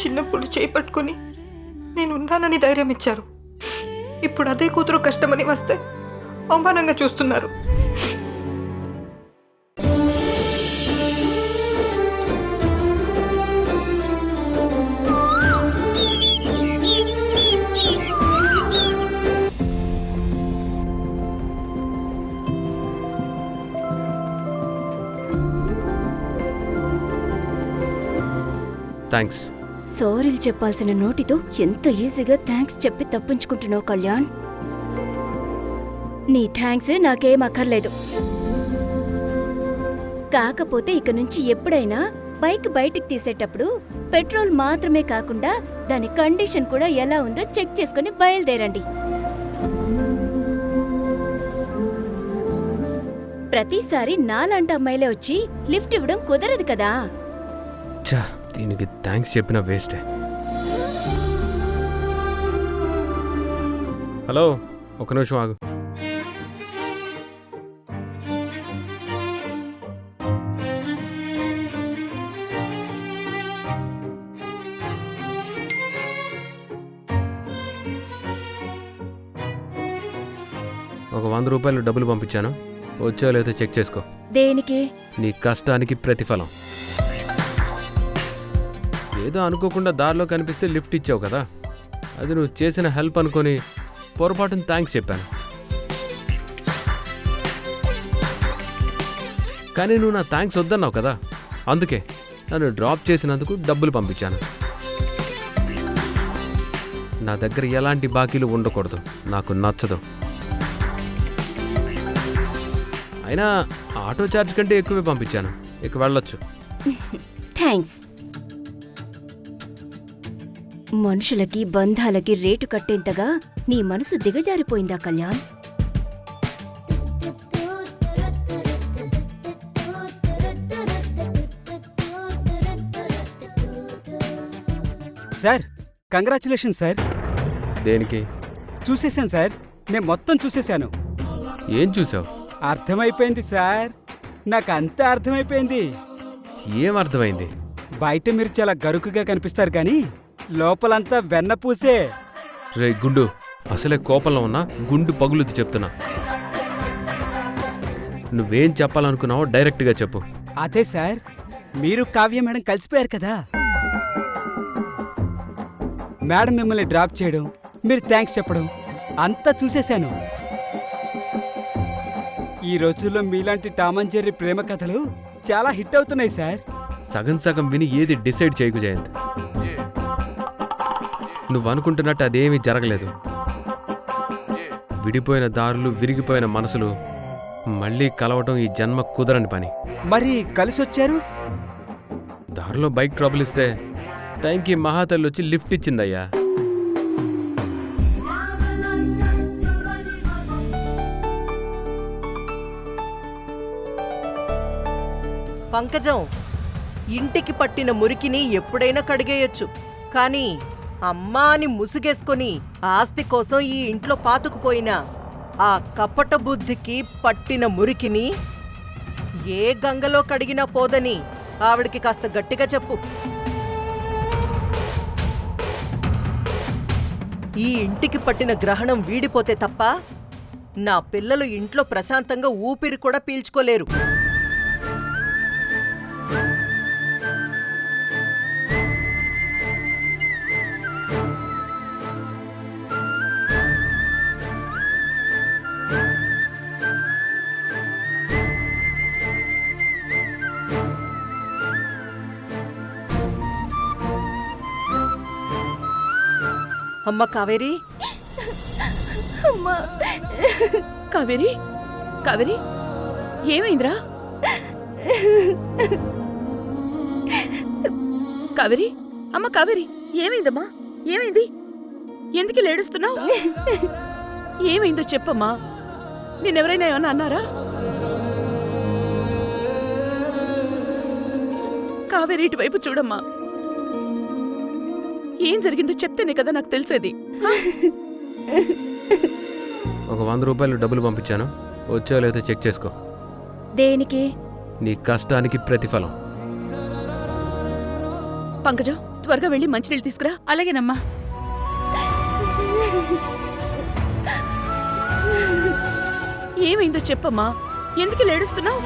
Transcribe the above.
చిన్నప్పుడు చేపట్టుకుని నేను ఉన్నానని ధైర్యం ఇచ్చారు. ఇప్పుడు అదే కూతురు కష్టమని వస్తే అవమానంగా చూస్తున్నారు. థ్యాంక్స్. సారీలు చెప్పాల్సిన నోటితో ఎంత ఈజీగా థ్యాంక్స్ చెప్పి తప్పించుకుంటున్నావు కళ్యాణ్. నీ థ్యాంక్స్ నాకేం అక్కర్లేదు. కాకపోతే ఇక నుంచి ఎప్పుడైనా బైక్ బయటికి తీసేటప్పుడు పెట్రోల్ మాత్రమే కాకుండా దాని కండిషన్ కూడా ఎలా ఉందో చెక్ చేసుకుని బయలుదేరండి. ప్రతిసారి నాలాంటి అమ్మాయిలే వచ్చి లిఫ్ట్ ఇవ్వడం కుదరదు కదా. దీనికి థ్యాంక్స్ చెప్పిన వేస్టే. హలో, ఒక నిమిషం ఆగు. ఒక 100 రూపాయలు డబ్బులు పంపించాను, వచ్చో లేదో చెక్ చేసుకో. దేనికి? నీ కష్టానికి ప్రతిఫలం. ఏదో అనుకోకుండా దారిలో కనిపిస్తే లిఫ్ట్ ఇచ్చావు కదా, అది నువ్వు చేసిన హెల్ప్ అనుకొని పొరపాటున థ్యాంక్స్ చెప్పాను. కానీ నువ్వు నా థ్యాంక్స్ వద్దన్నావు కదా, అందుకే నన్ను డ్రాప్ చేసినందుకు డబ్బులు పంపించాను. నా దగ్గర ఎలాంటి బాకీలు ఉండకూడదు, నాకు నచ్చదు. అయినా ఆటో ఛార్జ్ కంటే ఎక్కువే పంపించాను, ఇక వెళ్ళొచ్చు. థ్యాంక్స్. మనుషులకి బంధాలకి రేటు కట్టేంతగా నీ మనసు దిగజారిపోయిందా కళ్యాణ్? Sir, congratulation sir. దేనికి? చూసేశాను సార్, నేను మొత్తం చూసేశాను. ఏం చూసావు? అర్థమైపోయింది సార్, నాకు అంతా అర్థమైపోయింది. ఏం అర్థమైంది? బయట మీరు చాలా గరుకుగా కనిపిస్తారు కానీ లోపలంతా వెన్నపూసే. రే గుండు, అసలే కోపంలో ఉన్నా గుండు పగులుది చెప్తున్నా. నువ్వేం చెప్పాలనుకున్నావో డైరెక్ట్గా చెప్పు. అదే సార్, మీరు కావ్య మేడం కలిసిపోయారు కదా, మేడం మిమ్మల్ని డ్రాప్ చేయడం, మీరు థ్యాంక్స్ చెప్పడం అంతా చూసేశాను. ఈ రోజుల్లో మీలాంటి టామ్ అండ్ జెర్రీ ప్రేమ కథలు చాలా హిట్ అవుతున్నాయి సార్. సగం సగం విని ఏది డిసైడ్ చేయకు జయంత్. నువ్వు అనుకుంటున్నట్టు అదేమీ జరగలేదు. విడిపోయిన దారులు, విరిగిపోయిన మనసులు మళ్ళీ కలవటం ఈ జన్మ కుదరని పని. మరి కలిసొచ్చారు? దారిలో బైక్ ట్రబుల్ ఇస్తే టైంకి మహాతల్లి వచ్చి లిఫ్ట్ ఇచ్చిందయ్యా. పంకజం, ఇంటికి పట్టిన మురికిని ఎప్పుడైనా కడిగేయొచ్చు, కానీ అమ్మా అని ముసుగేసుకొని ఆస్తి కోసం ఈ ఇంట్లో పాతుకుపోయిన ఆ కపట బుద్ధికి పట్టిన మురికిని ఏ గంగలో కడిగినా పోదని ఆవిడికి కాస్త గట్టిగా చెప్పు. ఈ ఇంటికి పట్టిన గ్రహణం వీడిపోతే తప్ప నా పిల్లలు ఇంట్లో ప్రశాంతంగా ఊపిరి కూడా పీల్చుకోలేరు. అమ్మ కావేరి, కావేరి, కావేరి, ఏమైందిరా? కావేరి, అమ్మ కావేరి, ఏమైందమ్మా? ఏమైంది? ఎందుకు లేడుస్తున్నావు? ఏమైందో చెప్పమ్మా. నేనెవరైనా ఏమన్నా అన్నారా? కావేరి, ఇటువైపు చూడమ్మా. ఏం జరిగిందో చెప్తేనే కదా నాకు తెలిసేది. ఒక 100 రూపాయలు డబ్బులు పంపించాను, వచ్చో లేదో చెక్ చేసుకో. దేనికి? నీ కష్టానికి ప్రతిఫలం. పంకజం, త్వరగా వెళ్ళి మంచినీళ్ళు తీసుకురా. అలాగేనమ్మా. ఏమైందో చెప్పమ్మా, ఎందుకు లేడుస్తున్నావు?